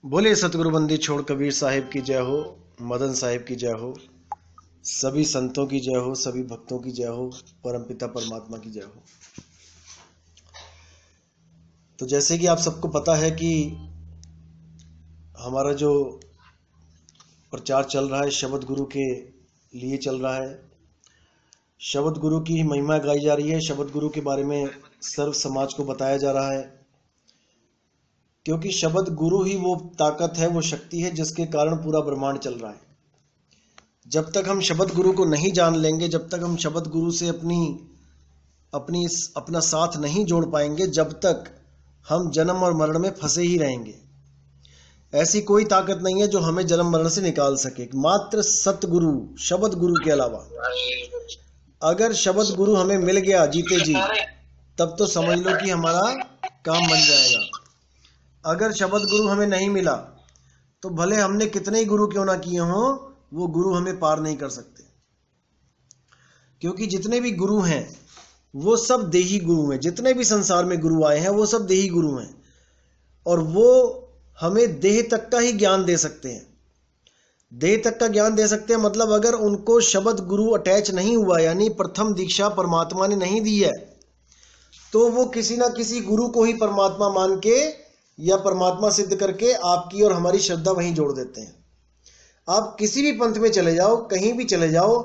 बोले सतगुरु बंदी छोड़ कबीर साहिब की जय हो, मदन साहिब की जय हो, सभी संतों की जय हो, सभी भक्तों की जय हो, परमपिता परमात्मा की जय हो। तो जैसे कि आप सबको पता है कि हमारा जो प्रचार चल रहा है शब्द गुरु के लिए चल रहा है। शब्द गुरु की महिमा गाई जा रही है, शब्द गुरु के बारे में सर्व समाज को बताया जा रहा है, क्योंकि शब्द गुरु ही वो ताकत है, वो शक्ति है जिसके कारण पूरा ब्रह्मांड चल रहा है। जब तक हम शब्द गुरु को नहीं जान लेंगे, जब तक हम शब्द गुरु से अपना साथ नहीं जोड़ पाएंगे, जब तक हम जन्म और मरण में फंसे ही रहेंगे। ऐसी कोई ताकत नहीं है जो हमें जन्म मरण से निकाल सके, मात्र सतगुरु शब्द गुरु के अलावा। अगर शब्द गुरु हमें मिल गया जीते जी, तब तो समझ लो कि हमारा काम बन जाएगा। अगर शब्द गुरु हमें नहीं मिला तो भले हमने कितने ही गुरु क्यों ना किए हों, वो गुरु हमें पार नहीं कर सकते। क्योंकि जितने भी गुरु हैं वो सब देही गुरु हैं, जितने भी संसार में गुरु आए हैं वो सब देही गुरु हैं, और वो हमें देह तक का ही ज्ञान दे सकते हैं। देह तक का ज्ञान दे सकते हैं मतलब अगर उनको शब्द गुरु अटैच नहीं हुआ, यानी प्रथम दीक्षा परमात्मा ने नहीं दी है, तो वो किसी ना किसी गुरु को ही परमात्मा मान के या परमात्मा सिद्ध करके आपकी और हमारी श्रद्धा वहीं जोड़ देते हैं। आप किसी भी पंथ में चले जाओ, कहीं भी चले जाओ,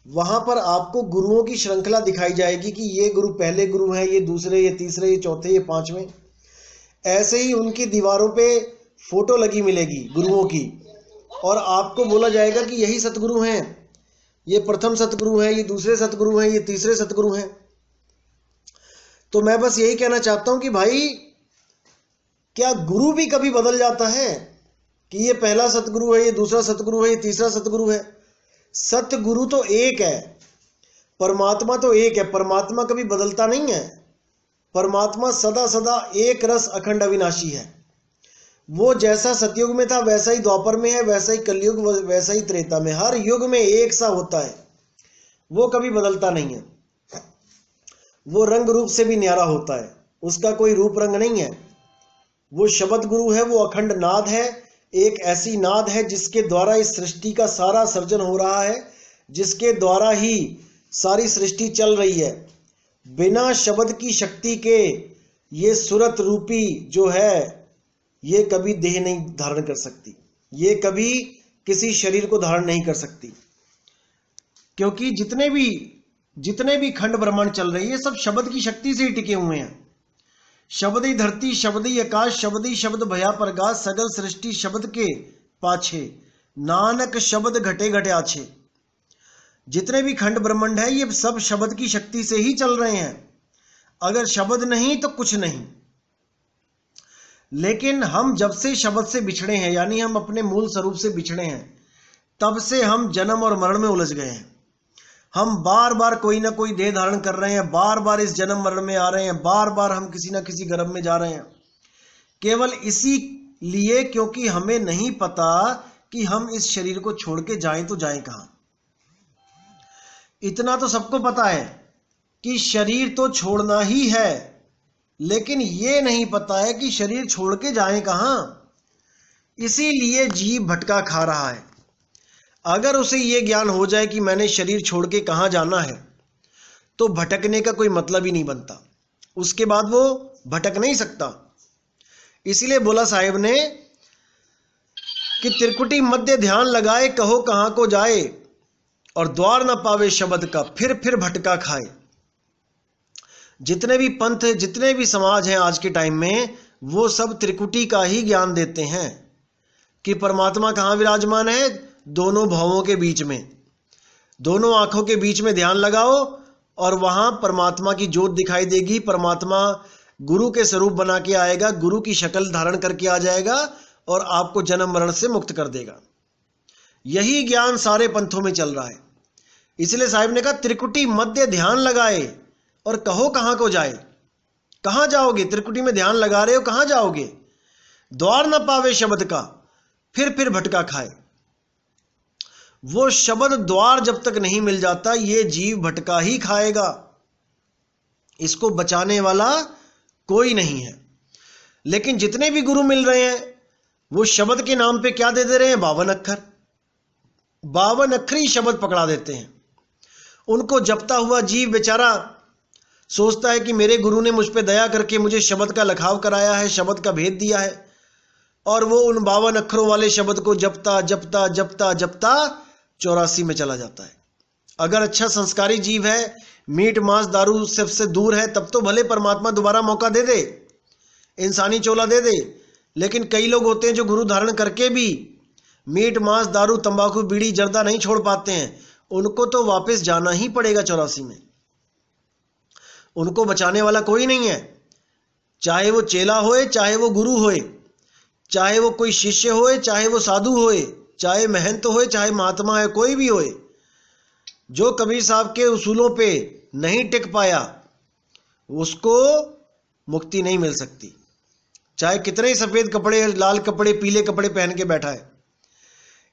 वहां पर आपको गुरुओं की श्रृंखला दिखाई जाएगी कि ये गुरु पहले गुरु हैं, ये दूसरे, ये तीसरे, ये चौथे, ये पांचवें। ऐसे ही उनकी दीवारों पे फोटो लगी मिलेगी गुरुओं की, और आपको बोला जाएगा कि यही सतगुरु हैं, ये प्रथम सतगुरु हैं, ये दूसरे सतगुरु हैं, ये तीसरे सतगुरु हैं। तो मैं बस यही कहना चाहता हूं कि भाई, क्या गुरु भी कभी बदल जाता है कि ये पहला सतगुरु है, ये दूसरा सतगुरु है, ये तीसरा सतगुरु है? सतगुरु तो एक है, परमात्मा तो एक है। परमात्मा कभी बदलता नहीं है। परमात्मा सदा सदा एक रस अखंड अविनाशी है। वो जैसा सतयुग में था वैसा ही द्वापर में है, वैसा ही कलयुग, वैसा ही त्रेता में, हर युग में एक सा होता है। वो कभी बदलता नहीं है। वो रंग रूप से भी न्यारा होता है, उसका कोई रूप रंग नहीं है। वो शब्द गुरु है, वो अखंड नाद है, एक ऐसी नाद है जिसके द्वारा इस सृष्टि का सारा सर्जन हो रहा है, जिसके द्वारा ही सारी सृष्टि चल रही है। बिना शब्द की शक्ति के ये सुरत रूपी जो है, ये कभी देह नहीं धारण कर सकती, ये कभी किसी शरीर को धारण नहीं कर सकती। क्योंकि जितने भी खंड ब्रह्मांड चल रही है, सब शब्द की शक्ति से ही टिके हुए हैं। शब्द ही धरती, शब्द ही आकाश, शब्द ही शब्द भया प्रकाश, सगल सृष्टि शब्द के पाछे, नानक शब्द घटे घटे आछे। जितने भी खंड ब्रह्मांड है ये सब शब्द की शक्ति से ही चल रहे हैं। अगर शब्द नहीं तो कुछ नहीं। लेकिन हम जब से शब्द से बिछड़े हैं, यानी हम अपने मूल स्वरूप से बिछड़े हैं, तब से हम जन्म और मरण में उलझ गए हैं। हम बार बार कोई ना कोई देह धारण कर रहे हैं, बार बार इस जन्म मरण में आ रहे हैं, बार बार हम किसी ना किसी गर्भ में जा रहे हैं, केवल इसी लिए क्योंकि हमें नहीं पता कि हम इस शरीर को छोड़ के जाएं तो जाएं कहां। इतना तो सबको पता है कि शरीर तो छोड़ना ही है, लेकिन ये नहीं पता है कि शरीर छोड़ के जाएं कहां। इसीलिए जीव भटका खा रहा है। अगर उसे यह ज्ञान हो जाए कि मैंने शरीर छोड़ के कहां जाना है, तो भटकने का कोई मतलब ही नहीं बनता। उसके बाद वो भटक नहीं सकता। इसीलिए बोला साहिब ने कि त्रिकुटी मध्य ध्यान लगाए, कहो कहां को जाए, और द्वार ना पावे शब्द का, फिर भटका खाए। जितने भी पंथ, जितने भी समाज हैं आज के टाइम में, वो सब त्रिकुटी का ही ज्ञान देते हैं कि परमात्मा कहां विराजमान है, दोनों भावों के बीच में, दोनों आंखों के बीच में ध्यान लगाओ और वहां परमात्मा की ज्योत दिखाई देगी। परमात्मा गुरु के स्वरूप बना के आएगा, गुरु की शक्ल धारण करके आ जाएगा और आपको जन्म मरण से मुक्त कर देगा। यही ज्ञान सारे पंथों में चल रहा है। इसलिए साहिब ने कहा त्रिकुटी मध्य ध्यान लगाए और कहो कहां को जाए। कहां जाओगे? त्रिकुटी में ध्यान लगा रहे हो, कहां जाओगे? द्वार न पावे शब्द का, फिर भटका खाए। वो शब्द द्वार जब तक नहीं मिल जाता, ये जीव भटका ही खाएगा। इसको बचाने वाला कोई नहीं है। लेकिन जितने भी गुरु मिल रहे हैं वो शब्द के नाम पे क्या दे दे रहे हैं? 52 अक्षर, 52 अक्षरी शब्द पकड़ा देते हैं। उनको जपता हुआ जीव बेचारा सोचता है कि मेरे गुरु ने मुझ पे दया करके मुझे शब्द का लखाव कराया है, शब्द का भेद दिया है, और वो उन 52 अक्षरों वाले शब्द को जपता जपता जपता जपता 84 में चला जाता है। अगर अच्छा संस्कारी जीव है, मीट मांस दारू सबसे दूर है, तब तो भले परमात्मा दोबारा मौका दे दे, इंसानी चोला दे दे। लेकिन कई लोग होते हैं जो गुरु धारण करके भी मीट मांस दारू तंबाकू बीड़ी जर्दा नहीं छोड़ पाते हैं। उनको तो वापस जाना ही पड़ेगा 84 में। उनको बचाने वाला कोई नहीं है, चाहे वो चेला होए, चाहे वो गुरु होए, चाहे वो कोई शिष्य होए, चाहे वो साधु होए, चाहे महंत होए, चाहे महात्मा है, कोई भी होए। जो कबीर साहब के उसूलों पे नहीं टिक पाया उसको मुक्ति नहीं मिल सकती, चाहे कितने ही सफेद कपड़े, लाल कपड़े, पीले कपड़े पहन के बैठा है।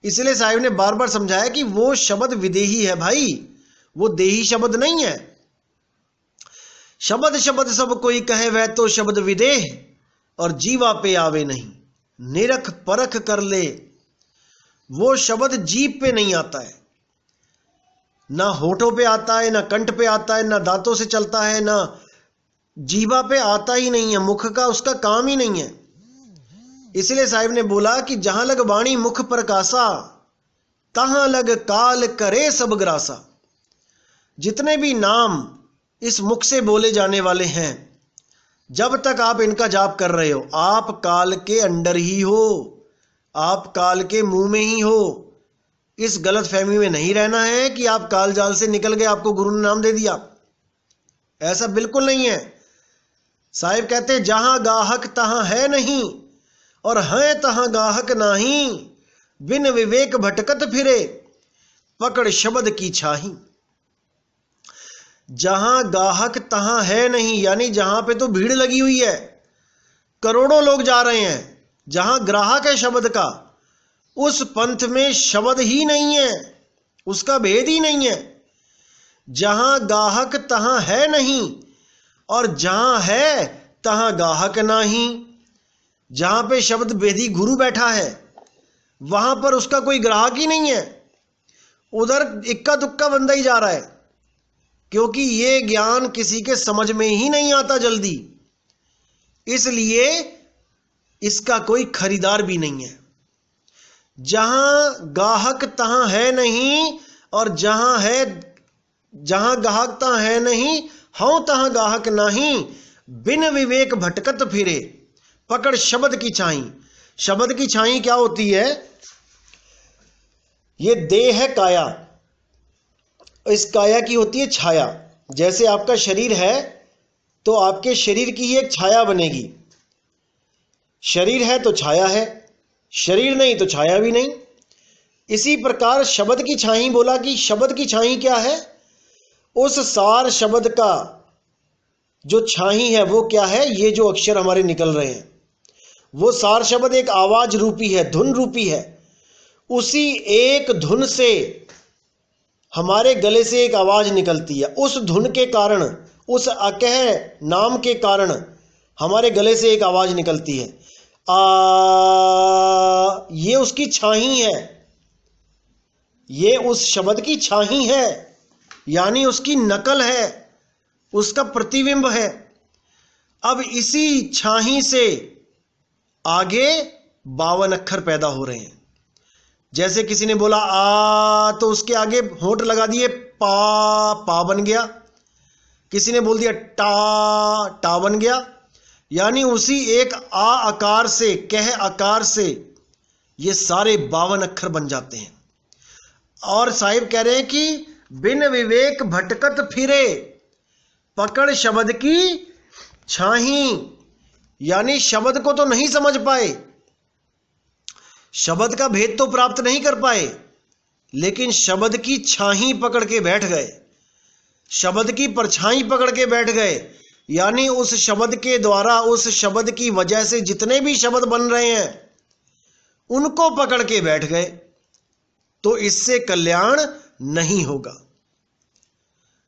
इसलिए साहिब ने बार बार समझाया कि वो शब्द विदेही है भाई, वो देही शब्द नहीं है। शब्द शब्द सब कोई कहे वह तो शब्द विदेह, और जीवा पे आवे नहीं, निरख परख कर ले। वो शब्द जीभ पे नहीं आता है, ना होठों पे आता है, ना कंठ पे आता है, ना दांतों से चलता है, ना जीवा पे आता ही नहीं है, मुख का उसका काम ही नहीं है। इसलिए साहिब ने बोला कि जहां लग वाणी मुख पर कासा, तहां लग काल करे सब ग्रासा। जितने भी नाम इस मुख से बोले जाने वाले हैं, जब तक आप इनका जाप कर रहे हो, आप काल के अंडर ही हो, आप काल के मुंह में ही हो। इस गलत फहमी में नहीं रहना है कि आप काल जाल से निकल गए, आपको गुरु ने नाम दे दिया, ऐसा बिल्कुल नहीं है। साहिब कहते हैं जहां गाहक तहां है नहीं, और है तहां गाहक नाही, बिन विवेक भटकत फिरे, पकड़ शब्द की छाही। जहां गाहक तहां है नहीं, यानी जहां पे तो भीड़ लगी हुई है, करोड़ों लोग जा रहे हैं, जहां ग्राहक है शब्द का, उस पंथ में शब्द ही नहीं है, उसका भेद ही नहीं है। जहां गाहक तहां है नहीं, और जहां है तहां गाहक नहीं। जहां पे शब्द भेदी गुरु बैठा है, वहां पर उसका कोई ग्राहक ही नहीं है, उधर इक्का दुक्का बंदा ही जा रहा है, क्योंकि ये ज्ञान किसी के समझ में ही नहीं आता जल्दी, इसलिए इसका कोई खरीदार भी नहीं है। जहां गाहक तहां है नहीं, और जहां गाहक तहां है नहीं, हूं तहां गाहक नहीं, बिन विवेक भटकत फिरे, पकड़ शब्द की छाई। शब्द की छाई क्या होती है? ये देह है काया, इस काया की होती है छाया। जैसे आपका शरीर है तो आपके शरीर की ही एक छाया बनेगी। शरीर है तो छाया है, शरीर नहीं तो छाया भी नहीं। इसी प्रकार शब्द की छाई बोला कि शब्द की छाई क्या है? उस सार शब्द का जो छाई है वो क्या है? ये जो अक्षर हमारे निकल रहे हैं, वो सार शब्द एक आवाज रूपी है, धुन रूपी है। उसी एक धुन से हमारे गले से एक आवाज निकलती है। उस धुन के कारण, उस अकह नाम के कारण हमारे गले से एक आवाज निकलती है। ये उसकी छाही है, ये उस शब्द की छाही है, यानी उसकी नकल है, उसका प्रतिबिंब है। अब इसी छाही से आगे 52 अक्षर पैदा हो रहे हैं। जैसे किसी ने बोला आ, तो उसके आगे होंठ लगा दिए, पा बन गया। किसी ने बोल दिया टा बन गया। यानी उसी एक आ आकार से, कह आकार से ये सारे 52 अक्षर बन जाते हैं। और साहिब कह रहे हैं कि बिन विवेक भटकत फिरे, पकड़ शब्द की छाही। यानी शब्द को तो नहीं समझ पाए, शब्द का भेद तो प्राप्त नहीं कर पाए, लेकिन शब्द की छाही पकड़ के बैठ गए, शब्द की परछाई पकड़ के बैठ गए। यानी उस शब्द के द्वारा, उस शब्द की वजह से जितने भी शब्द बन रहे हैं उनको पकड़ के बैठ गए, तो इससे कल्याण नहीं होगा।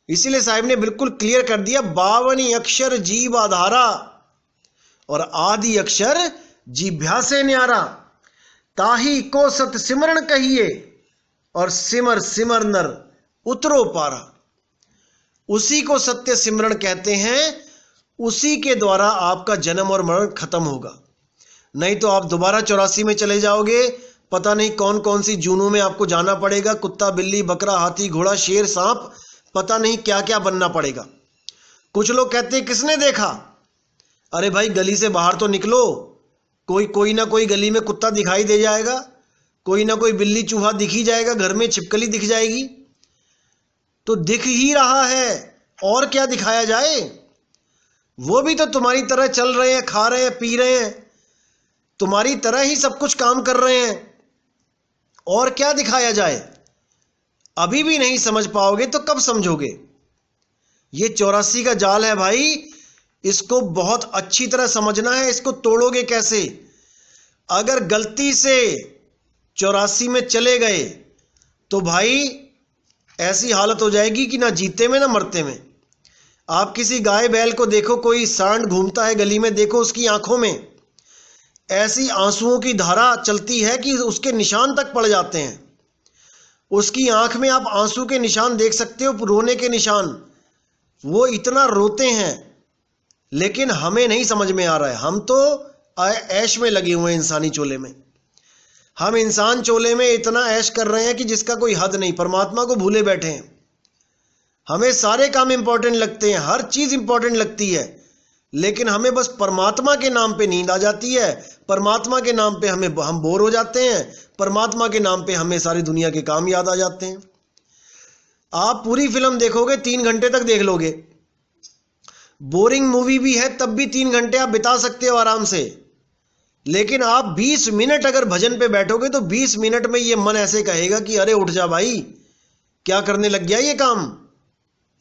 इसीलिए साहिब ने बिल्कुल क्लियर कर दिया, 52 अक्षर जीव आधारा और आदि अक्षर जीभ्या से न्यारा। ताही को सत सिमरण कहिए और सिमर सिमर नर उतरो पारा। उसी को सत्य सिमरण कहते हैं, उसी के द्वारा आपका जन्म और मरण खत्म होगा। नहीं तो आप दोबारा 84 में चले जाओगे, पता नहीं कौन कौन सी जूनों में आपको जाना पड़ेगा, कुत्ता बिल्ली बकरा हाथी घोड़ा शेर सांप, पता नहीं क्या क्या बनना पड़ेगा। कुछ लोग कहते हैं किसने देखा? अरे भाई गली से बाहर तो निकलो, कोई ना कोई गली में कुत्ता दिखाई दे जाएगा, कोई ना कोई बिल्ली चूहा दिख ही जाएगा, घर में छिपकली दिख जाएगी। तो दिख ही रहा है, और क्या दिखाया जाए? वो भी तो तुम्हारी तरह चल रहे हैं, खा रहे हैं, पी रहे हैं, तुम्हारी तरह ही सब कुछ काम कर रहे हैं, और क्या दिखाया जाए? अभी भी नहीं समझ पाओगे तो कब समझोगे? ये 84 का जाल है भाई, इसको बहुत अच्छी तरह समझना है। इसको तोड़ोगे कैसे? अगर गलती से 84 में चले गए तो भाई ऐसी हालत हो जाएगी कि ना जीते में ना मरते में। आप किसी गाय बैल को देखो, कोई सांड घूमता है गली में, देखो उसकी आंखों में ऐसी आंसुओं की धारा चलती है कि उसके निशान तक पड़ जाते हैं। उसकी आंख में आप आंसू के निशान देख सकते हो, रोने के निशान। वो इतना रोते हैं, लेकिन हमें नहीं समझ में आ रहा है। हम तो ऐश में लगे हुए हैं, इंसानी चोले में। हम इंसान चोले में इतना ऐश कर रहे हैं कि जिसका कोई हद नहीं, परमात्मा को भूले बैठे हैं। हमें सारे काम इंपॉर्टेंट लगते हैं, हर चीज इंपॉर्टेंट लगती है, लेकिन हमें बस परमात्मा के नाम पे नींद आ जाती है, परमात्मा के नाम पे हम बोर हो जाते हैं, परमात्मा के नाम पे हमें सारी दुनिया के काम याद आ जाते हैं। आप पूरी फिल्म देखोगे 3 घंटे तक देख लोगे, बोरिंग मूवी भी है तब भी 3 घंटे आप बिता सकते हो आराम से। लेकिन आप 20 मिनट अगर भजन पे बैठोगे तो 20 मिनट में ये मन ऐसे कहेगा कि अरे उठ जा भाई, क्या करने लग गया ये काम,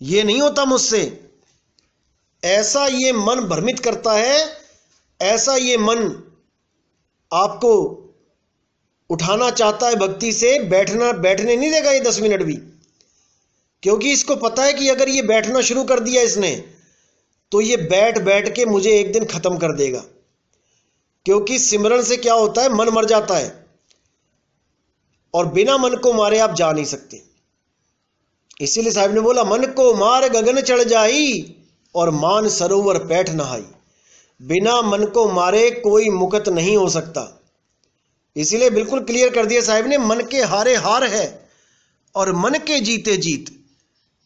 ये नहीं होता मुझसे। ऐसा ये मन भ्रमित करता है, ऐसा ये मन आपको उठाना चाहता है भक्ति से। बैठने नहीं देगा ये 10 मिनट भी, क्योंकि इसको पता है कि अगर ये बैठना शुरू कर दिया इसने तो ये बैठ बैठ के मुझे एक दिन खत्म कर देगा। क्योंकि सिमरन से क्या होता है, मन मर जाता है, और बिना मन को मारे आप जा नहीं सकते। इसीलिए साहब ने बोला, मन को मार गगन चढ़ जाई और मान सरोवर पैठ नहाई। बिना मन को मारे कोई मुक्त नहीं हो सकता। इसीलिए बिल्कुल क्लियर कर दिया साहब ने, मन के हारे हार है और मन के जीते जीत।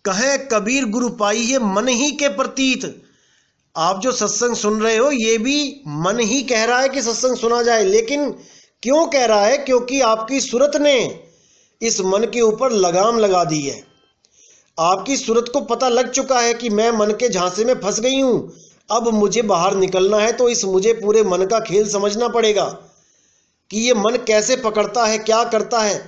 कहे कबीर गुरु पाई है मन ही के प्रतीत। आप जो सत्संग सुन रहे हो ये भी मन ही कह रहा है कि सत्संग सुना जाए, लेकिन क्यों कह रहा है? क्योंकि आपकी सूरत ने इस मन के ऊपर लगाम लगा दी है। आपकी सूरत को पता लग चुका है कि मैं मन के झांसे में फंस गई हूं, अब मुझे बाहर निकलना है। तो इस मुझे पूरे मन का खेल समझना पड़ेगा कि ये मन कैसे पकड़ता है, क्या करता है।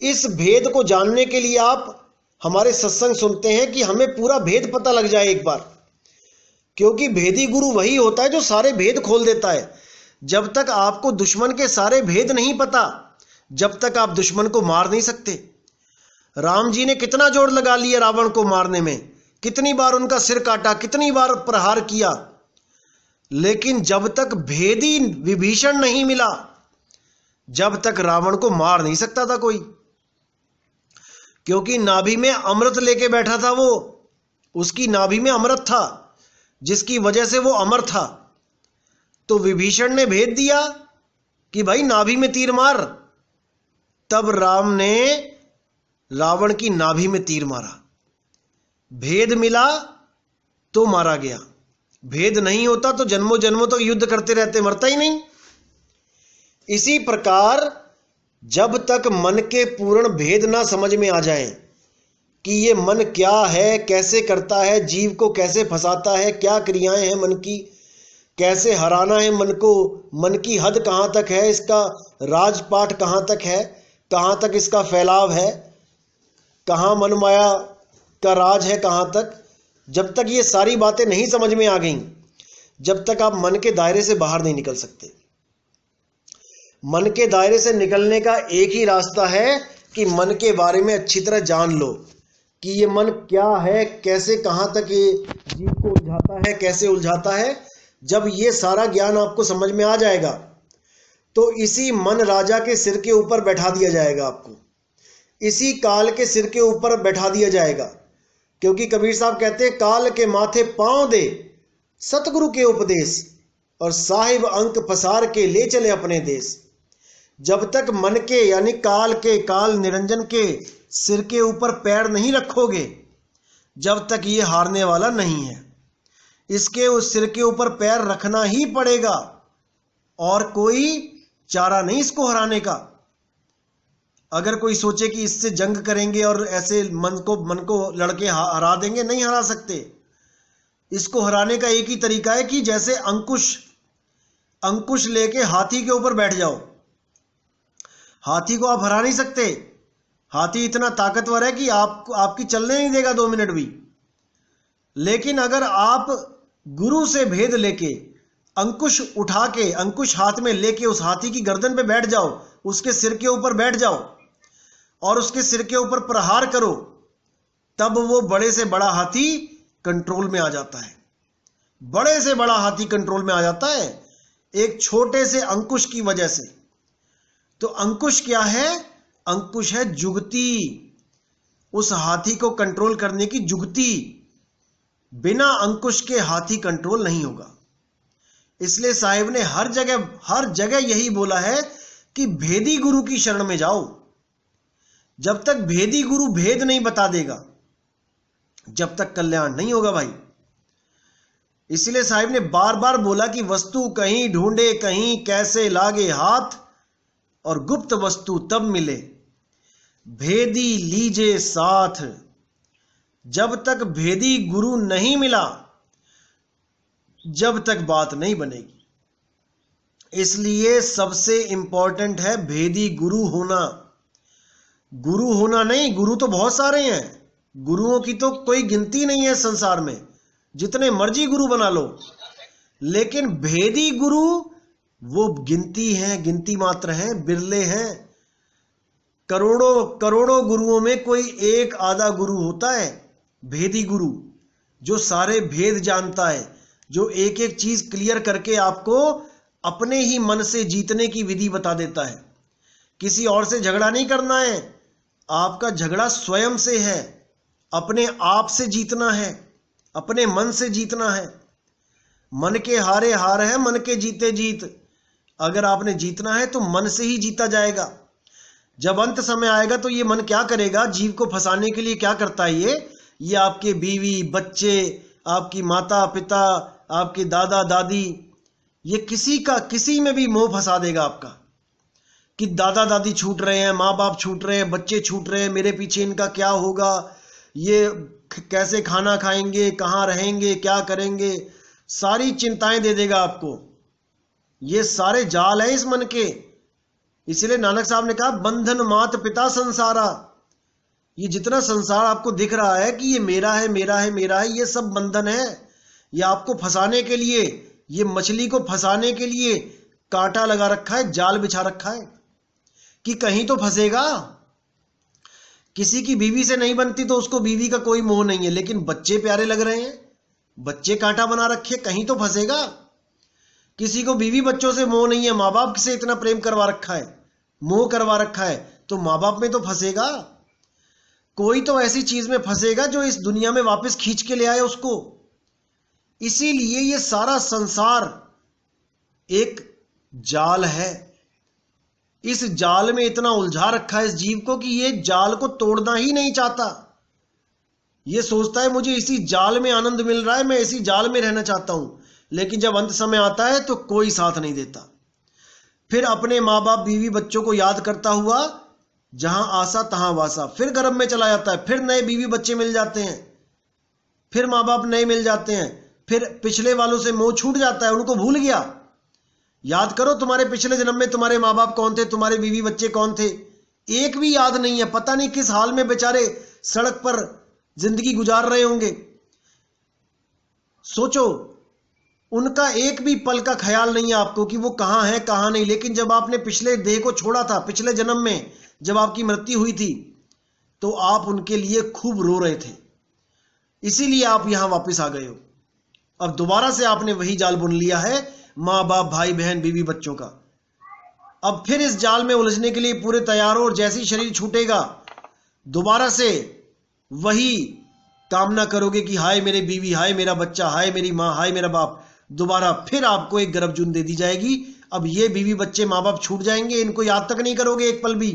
इस भेद को जानने के लिए आप हमारे सत्संग सुनते हैं कि हमें पूरा भेद पता लग जाए एक बार। क्योंकि भेदी गुरु वही होता है जो सारे भेद खोल देता है। जब तक आपको दुश्मन के सारे भेद नहीं पता, जब तक आप दुश्मन को मार नहीं सकते। राम जी ने कितना जोर लगा लिया रावण को मारने में, कितनी बार उनका सिर काटा, कितनी बार प्रहार किया, लेकिन जब तक भेदी विभीषण नहीं मिला, जब तक रावण को मार नहीं सकता था कोई। क्योंकि नाभि में अमृत लेके बैठा था वो, उसकी नाभि में अमृत था, जिसकी वजह से वो अमर था। तो विभीषण ने भेद दिया कि भाई नाभि में तीर मार, तब राम ने रावण की नाभि में तीर मारा। भेद मिला तो मारा गया, भेद नहीं होता तो जन्मों जन्मों तक युद्ध करते रहते, मरता ही नहीं। इसी प्रकार जब तक मन के पूर्ण भेद ना समझ में आ जाए कि ये मन क्या है, कैसे करता है, जीव को कैसे फंसाता है, क्या क्रियाएं हैं मन की, कैसे हराना है मन को, मन की हद कहाँ तक है, इसका राजपाट कहाँ तक है, कहाँ तक इसका फैलाव है, कहाँ मन माया का राज है, कहाँ तक। जब तक ये सारी बातें नहीं समझ में आ गई, जब तक आप मन के दायरे से बाहर नहीं निकल सकते। मन के दायरे से निकलने का एक ही रास्ता है कि मन के बारे में अच्छी तरह जान लो कि ये मन क्या है, कैसे कहाँ तक ये जीव को उलझाता है, कैसे उलझाता है। जब ये सारा ज्ञान आपको समझ में आ जाएगा तो इसी मन राजा के सिर के ऊपर बैठा दिया जाएगा आपको, इसी काल के सिर के ऊपर बैठा दिया जाएगा। क्योंकि कबीर साहब कहते हैं, काल के माथे पांव दे सतगुरु के उपदेश, और साहिब अंक पसार के ले चले अपने देश। जब तक मन के यानी काल के, काल निरंजन के सिर के ऊपर पैर नहीं रखोगे, जब तक ये हारने वाला नहीं है। इसके उस सिर के ऊपर पैर रखना ही पड़ेगा, और कोई चारा नहीं इसको हराने का। अगर कोई सोचे कि इससे जंग करेंगे और ऐसे मन को लड़के हरा देंगे, नहीं हरा सकते। इसको हराने का एक ही तरीका है कि जैसे अंकुश लेके हाथी के ऊपर बैठ जाओ। हाथी को आप हरा नहीं सकते, हाथी इतना ताकतवर है कि आपकी चलने नहीं देगा 2 मिनट भी। लेकिन अगर आप गुरु से भेद लेके अंकुश उठा के, अंकुश हाथ में लेके उस हाथी की गर्दन पे बैठ जाओ, उसके सिर के ऊपर बैठ जाओ और उसके सिर के ऊपर प्रहार करो, तब वो बड़े से बड़ा हाथी कंट्रोल में आ जाता है। बड़े से बड़ा हाथी कंट्रोल में आ जाता है एक छोटे से अंकुश की वजह से। तो अंकुश क्या है? अंकुश है जुगती, उस हाथी को कंट्रोल करने की जुगती। बिना अंकुश के हाथी कंट्रोल नहीं होगा। इसलिए साहिब ने हर जगह यही बोला है कि भेदी गुरु की शरण में जाओ। जब तक भेदी गुरु भेद नहीं बता देगा, जब तक कल्याण नहीं होगा भाई। इसलिए साहिब ने बार बार बोला कि वस्तु कहीं ढूंढे कहीं कैसे लागे हाथ, और गुप्त वस्तु तब मिले भेदी लीजे साथ। जब तक भेदी गुरु नहीं मिला, जब तक बात नहीं बनेगी। इसलिए सबसे इंपॉर्टेंट है भेदी गुरु होना। गुरु होना नहीं, गुरु तो बहुत सारे हैं, गुरुओं की तो कोई गिनती नहीं है संसार में, जितने मर्जी गुरु बना लो। लेकिन भेदी गुरु वो गिनती हैं, गिनती मात्र हैं, बिरले हैं। करोड़ों करोड़ों गुरुओं में कोई एक आधा गुरु होता है भेदी गुरु, जो सारे भेद जानता है, जो एक एक चीज क्लियर करके आपको अपने ही मन से जीतने की विधि बता देता है। किसी और से झगड़ा नहीं करना है, आपका झगड़ा स्वयं से है, अपने आप से जीतना है, अपने मन से जीतना है। मन के हारे हार है, मन के जीते जीत। अगर आपने जीतना है तो मन से ही जीता जाएगा। जब अंत समय आएगा तो ये मन क्या करेगा? जीव को फंसाने के लिए क्या करता है ये आपके बीवी बच्चे, आपकी माता पिता, आपके दादा दादी, ये किसी में भी मोह फंसा देगा आपका कि दादा दादी छूट रहे हैं, माँ बाप छूट रहे हैं, बच्चे छूट रहे हैं, मेरे पीछे इनका क्या होगा, ये कैसे खाना खाएंगे, कहाँ रहेंगे, क्या करेंगे, सारी चिंताएं दे देगा आपको। ये सारे जाल हैं इस मन के। इसलिए नानक साहब ने कहा, बंधन मात पिता संसारा। ये जितना संसार आपको दिख रहा है कि ये मेरा है मेरा है मेरा है, ये सब बंधन है। ये आपको फंसाने के लिए, ये मछली को फंसाने के लिए कांटा लगा रखा है, जाल बिछा रखा है कि कहीं तो फंसेगा। किसी की बीवी से नहीं बनती तो उसको बीवी का कोई मोह नहीं है, लेकिन बच्चे प्यारे लग रहे हैं, बच्चे कांटा बना रखे, कहीं तो फंसेगा। किसी को बीवी बच्चों से मोह नहीं है, माँ बाप से इतना प्रेम करवा रखा है, मोह करवा रखा है, तो माँ बाप में तो फंसेगा। कोई तो ऐसी चीज में फंसेगा जो इस दुनिया में वापस खींच के ले आए उसको। इसीलिए ये सारा संसार एक जाल है। इस जाल में इतना उलझा रखा है इस जीव को कि ये जाल को तोड़ना ही नहीं चाहता। ये सोचता है मुझे इसी जाल में आनंद मिल रहा है, मैं इसी जाल में रहना चाहता हूं। लेकिन जब अंत समय आता है तो कोई साथ नहीं देता। फिर अपने माँ बाप बीवी बच्चों को याद करता हुआ जहां आसा तहां वासा, फिर गर्भ में चला जाता है, फिर नए बीवी बच्चे मिल जाते हैं, फिर माँ बाप नए मिल जाते हैं, फिर पिछले वालों से मोह छूट जाता है, उनको भूल गया। याद करो तुम्हारे पिछले जन्म में तुम्हारे माँ बाप कौन थे, तुम्हारे बीवी बच्चे कौन थे, एक भी याद नहीं है। पता नहीं किस हाल में बेचारे सड़क पर जिंदगी गुजार रहे होंगे। सोचो, उनका एक भी पल का ख्याल नहीं है आपको कि वो कहां है कहां नहीं। लेकिन जब आपने पिछले देह को छोड़ा था, पिछले जन्म में जब आपकी मृत्यु हुई थी, तो आप उनके लिए खूब रो रहे थे, इसीलिए आप यहां वापस आ गए हो। अब दोबारा से आपने वही जाल बुन लिया है, माँ बाप भाई बहन बीवी बच्चों का। अब फिर इस जाल में उलझने के लिए पूरे तैयार हो, और जैसे ही शरीर छूटेगा दोबारा से वही कामना करोगे कि हाय मेरे बीवी, हाय मेरा बच्चा, हाय मेरी माँ, हाय मेरा बाप। दोबारा फिर आपको एक गर्भ जून दे दी जाएगी। अब ये बीवी बच्चे माँ बाप छूट जाएंगे, इनको याद तक नहीं करोगे एक पल भी।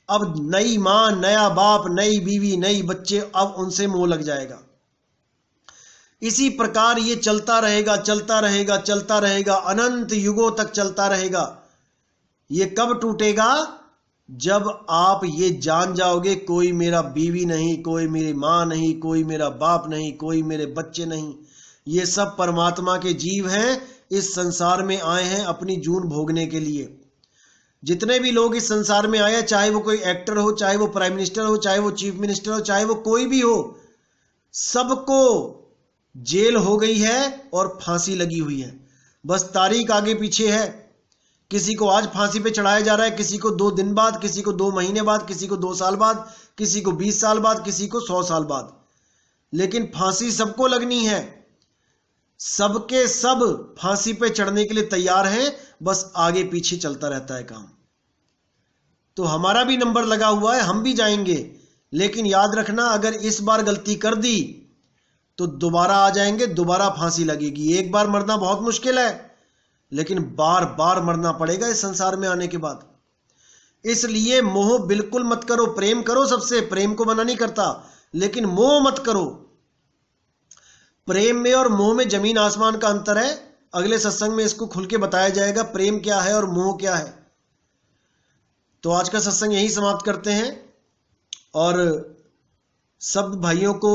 अब नई माँ, नया बाप, नई बीवी, नई बच्चे, अब उनसे मोह लग जाएगा। इसी प्रकार ये चलता रहेगा, चलता रहेगा, चलता रहेगा, अनंत युगों तक चलता रहेगा। ये कब टूटेगा? जब आप ये जान जाओगे कोई मेरा बीवी नहीं, कोई मेरी माँ नहीं, कोई मेरा बाप नहीं, कोई मेरे बच्चे नहीं, ये सब परमात्मा के जीव हैं, इस संसार में आए हैं अपनी जून भोगने के लिए। जितने भी लोग इस संसार में आए हैं, चाहे वो कोई एक्टर हो, चाहे वो प्राइम मिनिस्टर हो, चाहे वो चीफ मिनिस्टर हो, चाहे वो कोई भी हो, सबको जेल हो गई है और फांसी लगी हुई है। बस तारीख आगे पीछे है। किसी को आज फांसी पे चढ़ाया जा रहा है, किसी को 2 दिन बाद, किसी को 2 महीने बाद, किसी को 2 साल बाद, किसी को 20 साल बाद, किसी को 100 साल बाद, लेकिन फांसी सबको लगनी है। सबके सब फांसी पे चढ़ने के लिए तैयार हैं, बस आगे पीछे चलता रहता है काम। तो हमारा भी नंबर लगा हुआ है, हम भी जाएंगे, लेकिन याद रखना अगर इस बार गलती कर दी तो दोबारा आ जाएंगे, दोबारा फांसी लगेगी। एक बार मरना बहुत मुश्किल है, लेकिन बार बार मरना पड़ेगा इस संसार में आने के बाद। इसलिए मोह बिल्कुल मत करो, प्रेम करो सबसे, प्रेम को मना नहीं करता, लेकिन मोह मत करो। प्रेम में और मोह में जमीन आसमान का अंतर है। अगले सत्संग में इसको खुल के बताया जाएगा, प्रेम क्या है और मोह क्या है। तो आज का सत्संग यही समाप्त करते हैं, और सब भाइयों को